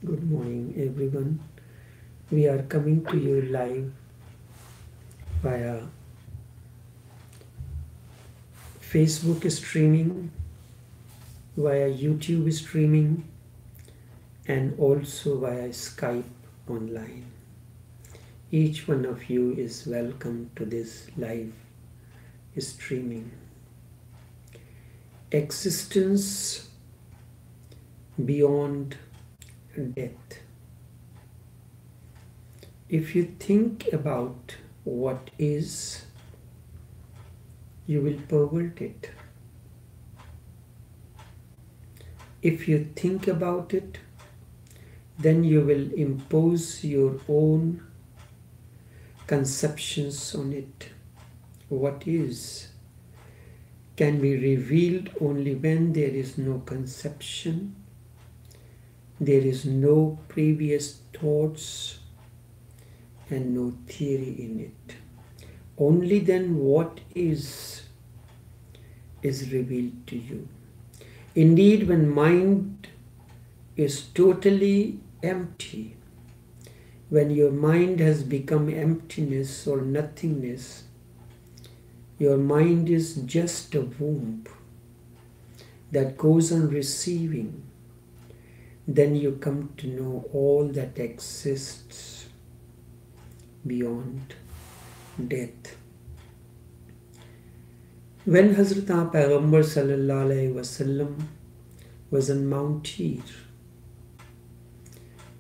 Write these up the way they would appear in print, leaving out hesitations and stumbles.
Good morning, everyone. We are coming to you live via Facebook streaming, via YouTube streaming, and also via Skype online. Each one of you is welcome to this live streaming. Existence beyond death. If you think about what is, you will pervert it. If you think about it, then you will impose your own conceptions on it. What is can be revealed only when there is no conception, there is no previous thoughts, and no theory in it. Only then what is revealed to you. Indeed, when mind is totally empty, when your mind has become emptiness or nothingness, your mind is just a womb that goes on receiving, then you come to know all that exists beyond death. When Hazrat Payghambar Sallallahu Alaihi Wasallam was on Mount Hir,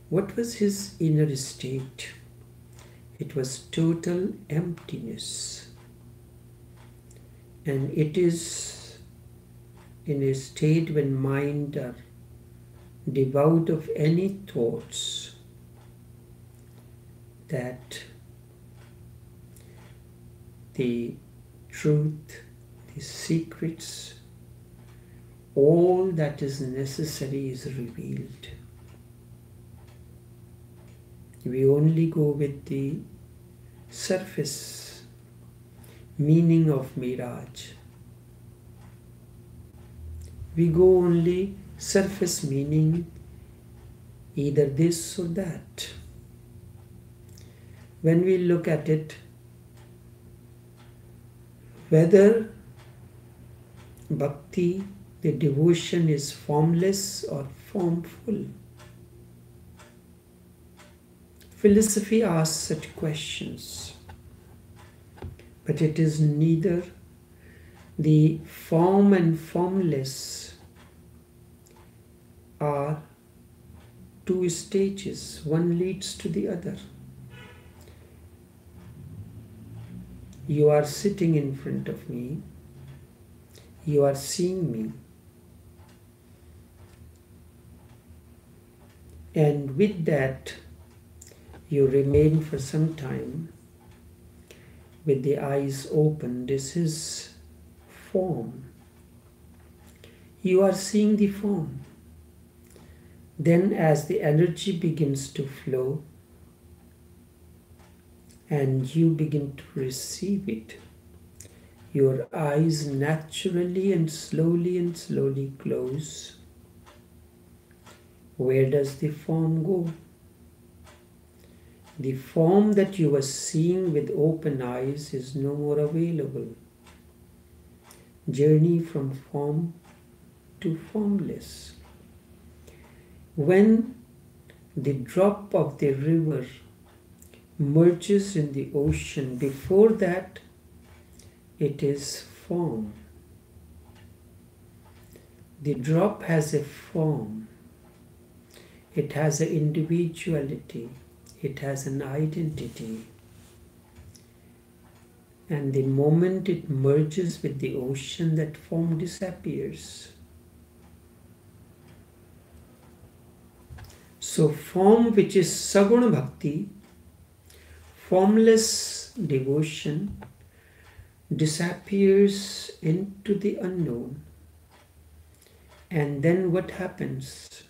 what was his inner state? It was total emptiness. And it is in a state when mind are devoid of any thoughts that the truth, the secrets, all that is necessary is revealed. We only go with the surface meaning of Miraj. We go only surface meaning, either this or that. When we look at it, whether bhakti, the devotion, is formless or formful. Philosophy asks such questions, but it is neither. The form and formless are two stages, one leads to the other. You are sitting in front of me, you are seeing me, and with that you remain for some time with the eyes open. This is form. You are seeing the form. Then as the energy begins to flow and you begin to receive it, your eyes naturally and slowly close. Where does the form go? The form that you were seeing with open eyes is no more available. Journey from form to formless. When the drop of the river merges in the ocean, before that it is form. The drop has a form. It has an individuality. It has an identity. And the moment it merges with the ocean, that form disappears. So form, which is Saguna Bhakti, formless devotion, disappears into the unknown. And then what happens?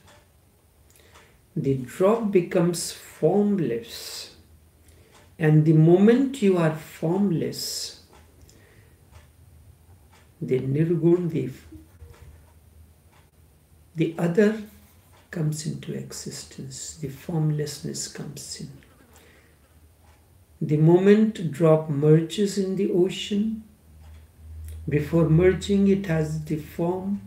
The drop becomes formless. And the moment you are formless, the nirgun, the other comes into existence. The formlessness comes in. The moment drop merges in the ocean, before merging it has the form.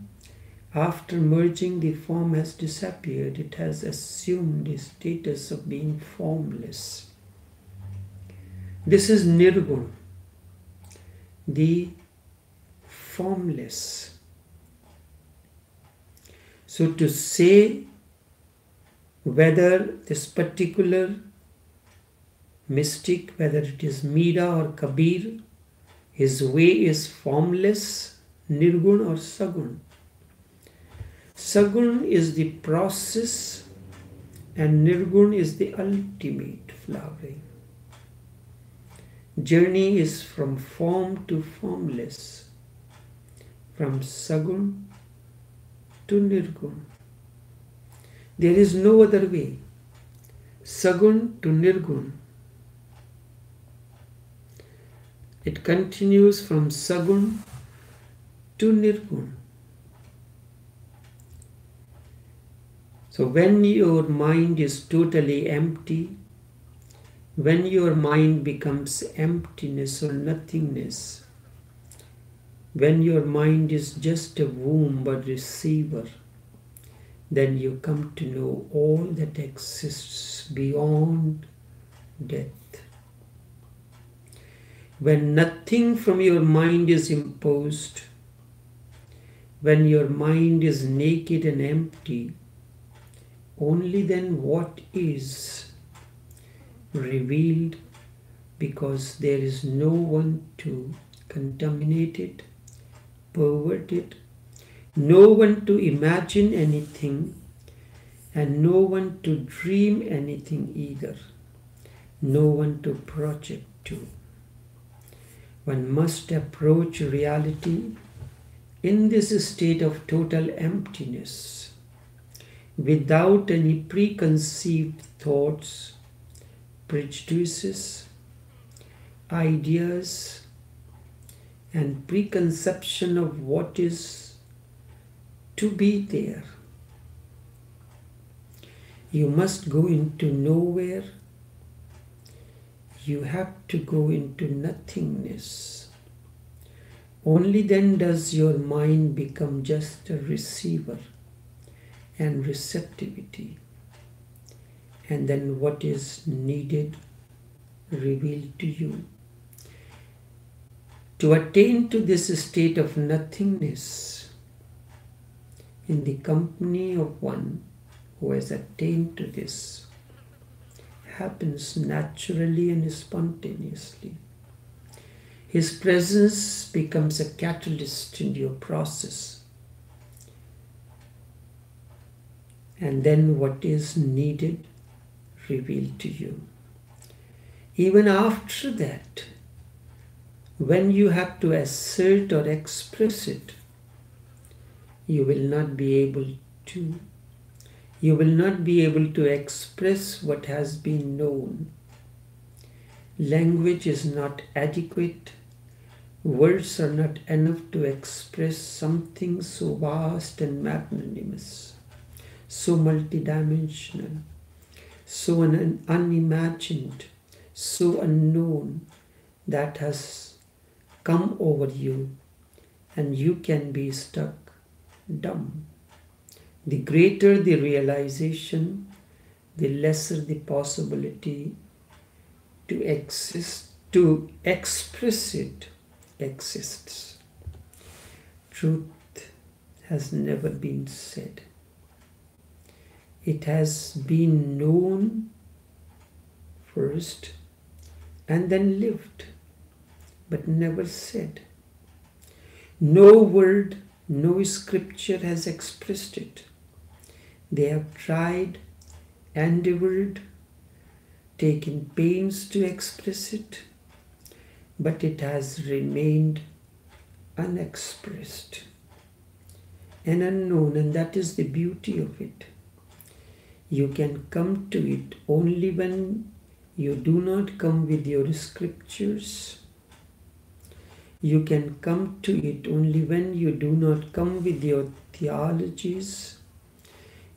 After merging, the form has disappeared. It has assumed the status of being formless. This is Nirguna, the formless. So to say whether this particular mystic, whether it is Mira or Kabir, his way is formless, Nirgun or Sagun. Sagun is the process and Nirgun is the ultimate flowering. Journey is from form to formless, from Sagun to Nirgun. There is no other way. Sagun to Nirgun. It continues from Sagun to Nirgun. So when your mind is totally empty, when your mind becomes emptiness or nothingness, when your mind is just a womb or receiver, then you come to know all that exists beyond death. When nothing from your mind is imposed, when your mind is naked and empty, only then what is revealed, because there is no one to contaminate it, pervert it, no one to imagine anything, and no one to dream anything either, no one to project to. One must approach reality in this state of total emptiness, without any preconceived thoughts, prejudices, ideas, and preconception of what is to be there. You must go into nowhere. You have to go into nothingness. Only then does your mind become just a receiver and receptivity. And then what is needed revealed to you. To attain to this state of nothingness in the company of one who has attained to this happens naturally and spontaneously. His presence becomes a catalyst in your process. And then what is needed revealed to you. Even after that, when you have to assert or express it, you will not be able to. You will not be able to express what has been known. Language is not adequate. Words are not enough to express something so vast and magnanimous, so multidimensional, so unimagined, so unknown, that has come over you, and you can be stuck dumb. The greater the realization, the lesser the possibility to exist, to express it exists. Truth has never been said. It has been known first and then lived, but never said. No word, no scripture has expressed it. They have tried, endeavored, taken pains to express it, but it has remained unexpressed and unknown, and that is the beauty of it. You can come to it only when you do not come with your scriptures. You can come to it only when you do not come with your theologies.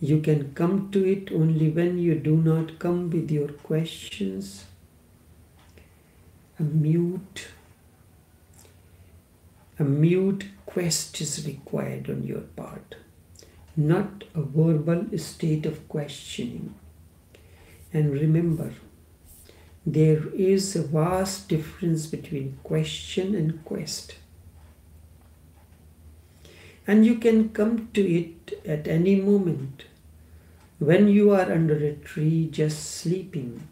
You can come to it only when you do not come with your questions. A mute quest is required on your part, not a verbal state of questioning. And remember, there is a vast difference between question and quest. And you can come to it at any moment. When you are under a tree just sleeping,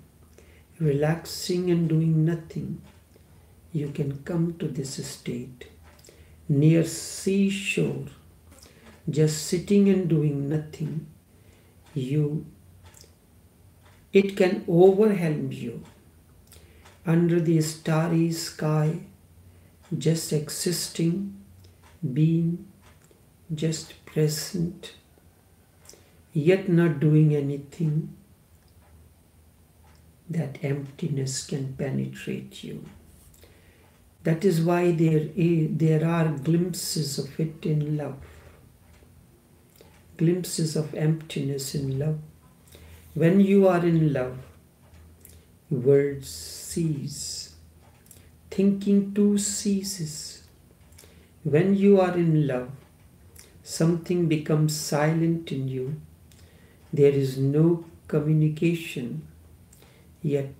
relaxing and doing nothing, you can come to this state. Near seashore, just sitting and doing nothing, it can overwhelm you. Under the starry sky, just existing, being, just present, yet not doing anything, that emptiness can penetrate you. That is why there are glimpses of it in love, glimpses of emptiness in love. When you are in love, words cease, thinking too ceases. When you are in love, something becomes silent in you. There is no communication, yet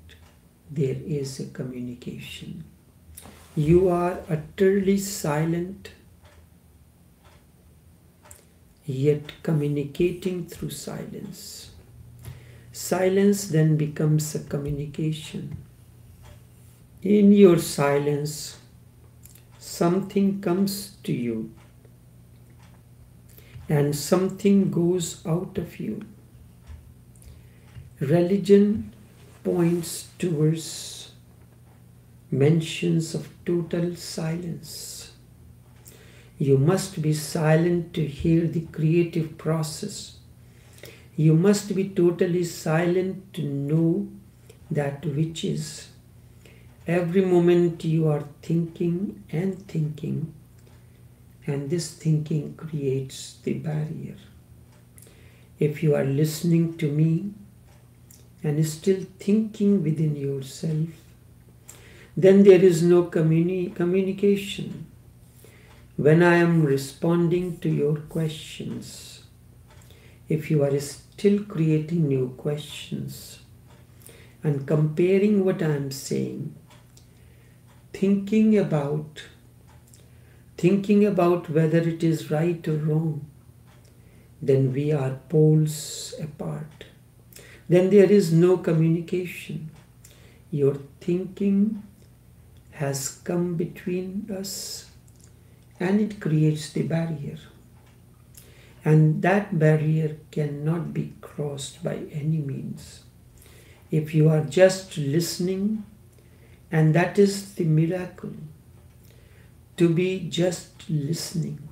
there is a communication. You are utterly silent, yet communicating through silence. Silence then becomes a communication. In your silence, something comes to you and something goes out of you. Religion points towards mentions of total silence. You must be silent to hear the creative process. You must be totally silent to know that which is. Every moment you are thinking, and this thinking creates the barrier. If you are listening to me and still thinking within yourself, then there is no communication. When I am responding to your questions, if you are still creating new questions and comparing what I am saying, thinking about whether it is right or wrong, then we are poles apart. Then there is no communication. Your thinking has come between us and it creates the barrier. And that barrier cannot be crossed by any means. If you are just listening, and that is the miracle, to be just listening,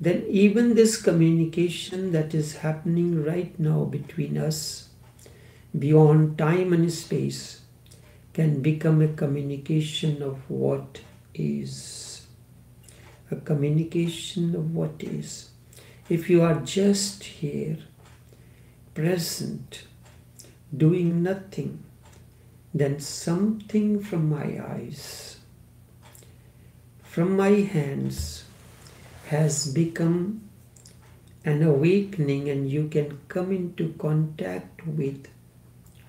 then even this communication that is happening right now between us, beyond time and space, can become a communication of what is. A communication of what is. If you are just here, present, doing nothing, then something from my eyes, from my hands, has become an awakening, and you can come into contact with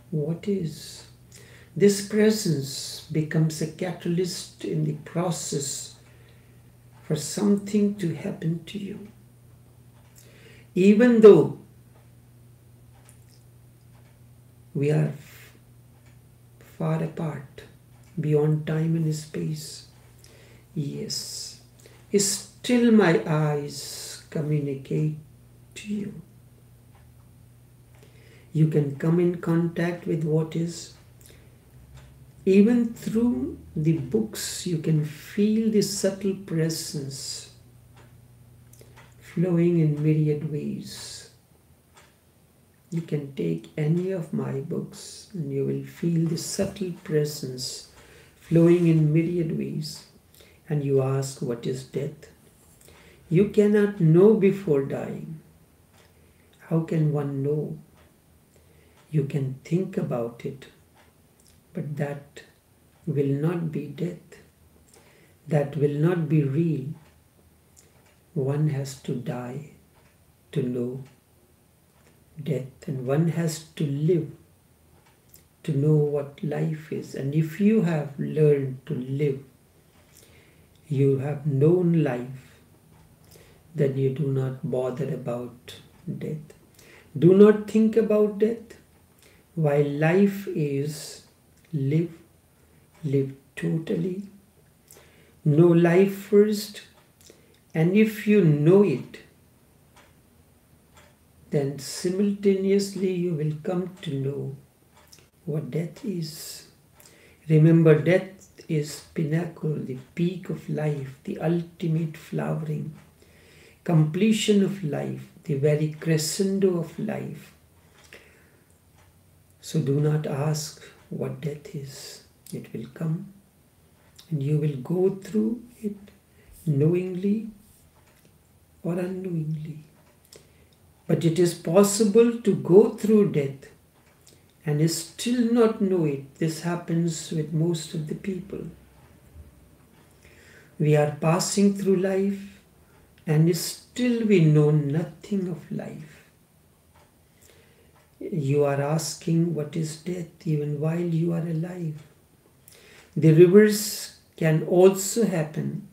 what is. This presence becomes a catalyst in the process for something to happen to you. Even though we are far apart, beyond time and space, yes, still my eyes communicate to you. You can come in contact with what is. Even through the books, you can feel the subtle presence flowing in myriad ways. You can take any of my books and you will feel the subtle presence flowing in myriad ways. And you ask, what is death? You cannot know before dying. How can one know? You can think about it, but that will not be death. That will not be real. One has to die to know death, and one has to live to know what life is. And if you have learned to live, you have known life, then you do not bother about death. Do not think about death. While life is, live totally. Know life first, and if you know it, then simultaneously you will come to know what death is. Remember, death is pinnacle, the peak of life, the ultimate flowering, completion of life, the very crescendo of life. So do not ask what death is. It will come, and you will go through it knowingly or unknowingly. But it is possible to go through death and still not know it. This happens with most of the people. We are passing through life and still we know nothing of life. You are asking what is death even while you are alive. The reverse can also happen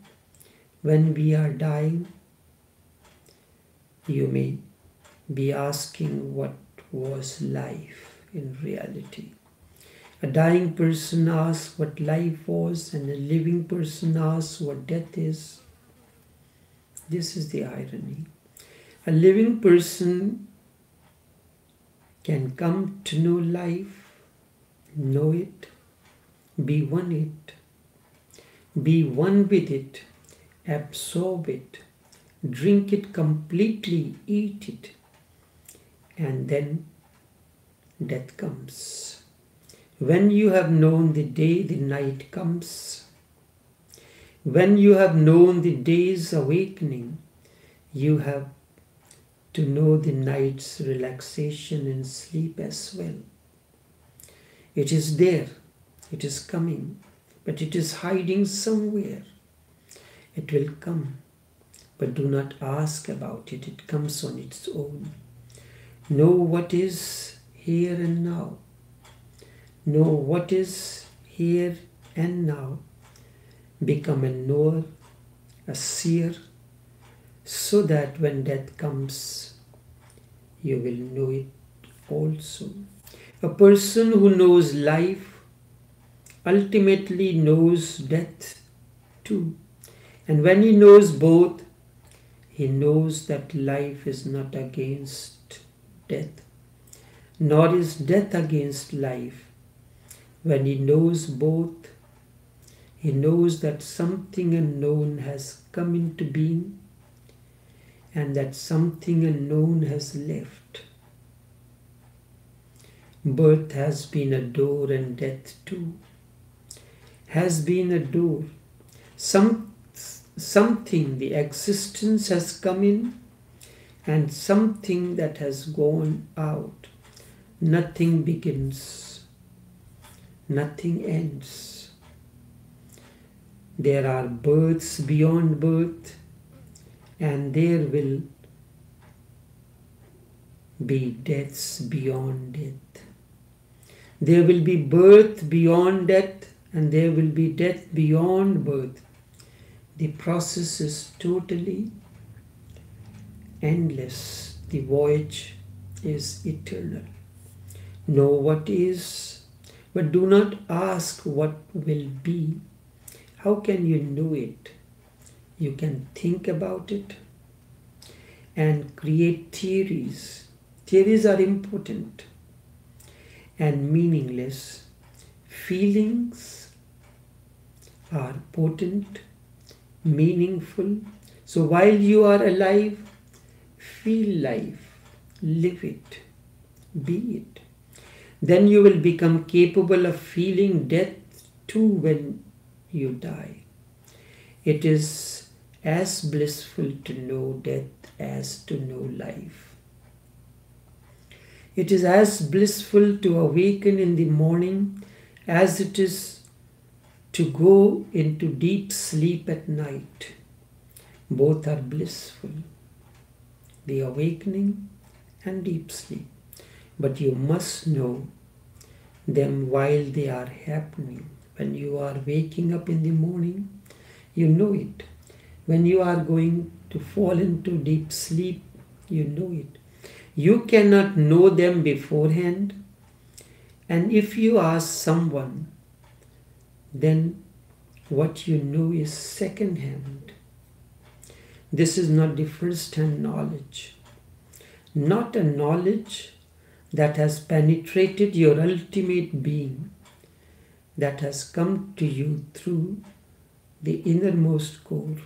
when we are dying. You may be asking what was life in reality. A dying person asks what life was, and a living person asks what death is. This is the irony. A living person can come to know life, know it, be one with it, absorb it, drink it completely, eat it, and then death comes. When you have known the day, the night comes. When you have known the day's awakening, you have to know the night's relaxation and sleep as well. It is there, it is coming, but it is hiding somewhere. It will come, but do not ask about it. It comes on its own. Know what is here and now. Know what is here and now. Become a knower, a seer, so that when death comes, you will know it also. A person who knows life ultimately knows death too. And when he knows both, he knows that life is not against death, nor is death against life. When he knows both, he knows that something unknown has come into being and that something unknown has left. Birth has been a door and death too has been a door. Something, the existence has come in and something that has gone out. Nothing begins, nothing ends. There are births beyond birth, and there will be deaths beyond death. There will be birth beyond death, and there will be death beyond birth. The process is totally endless. The voyage is eternal. Know what is, but do not ask what will be. How can you know it? You can think about it and create theories. Theories are important and meaningless. Feelings are potent, meaningful. So while you are alive, feel life, live it, be it. Then you will become capable of feeling death too when you die. It is as blissful to know death as to know life. It is as blissful to awaken in the morning as it is to go into deep sleep at night. Both are blissful, the awakening and deep sleep. But you must know them while they are happening. When you are waking up in the morning, you know it. When you are going to fall into deep sleep, you know it. You cannot know them beforehand. And if you ask someone, then what you know is second-hand. This is not the first-hand knowledge. Not a knowledge that has penetrated your ultimate being, that has come to you through the innermost core.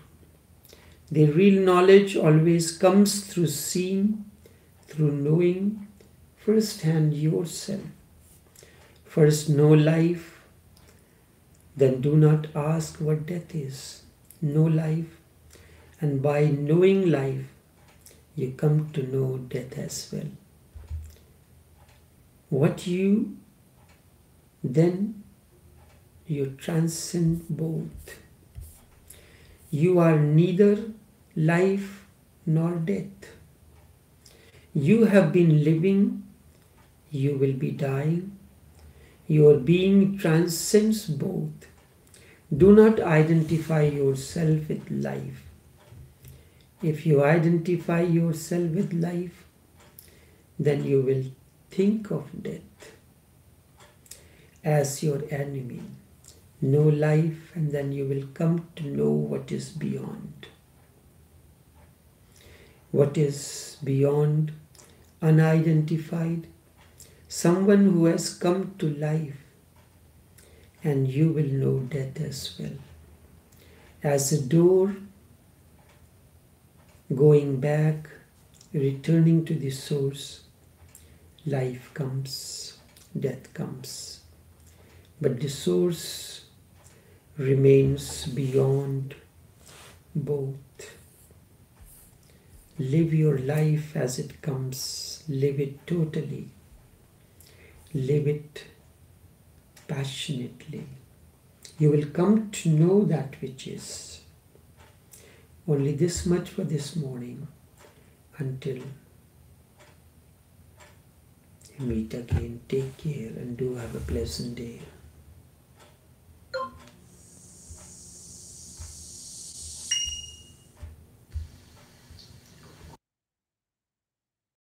The real knowledge always comes through seeing, through knowing first-hand yourself. First know life, then do not ask what death is. Know life, and by knowing life, you come to know death as well. What you then, you transcend both. You are neither life nor death. You have been living, you will be dying. Your being transcends both. Do not identify yourself with life. If you identify yourself with life, then you will think of death as your enemy. Know life, and then you will come to know what is beyond. What is beyond, unidentified, someone who has come to life, and you will know death as well. As a door going back, returning to the source, life comes, death comes. But the source remains beyond both. Live your life as it comes. Live it totally. Live it passionately. You will come to know that which is. Only this much for this morning. Until we meet again, take care and do have a pleasant day.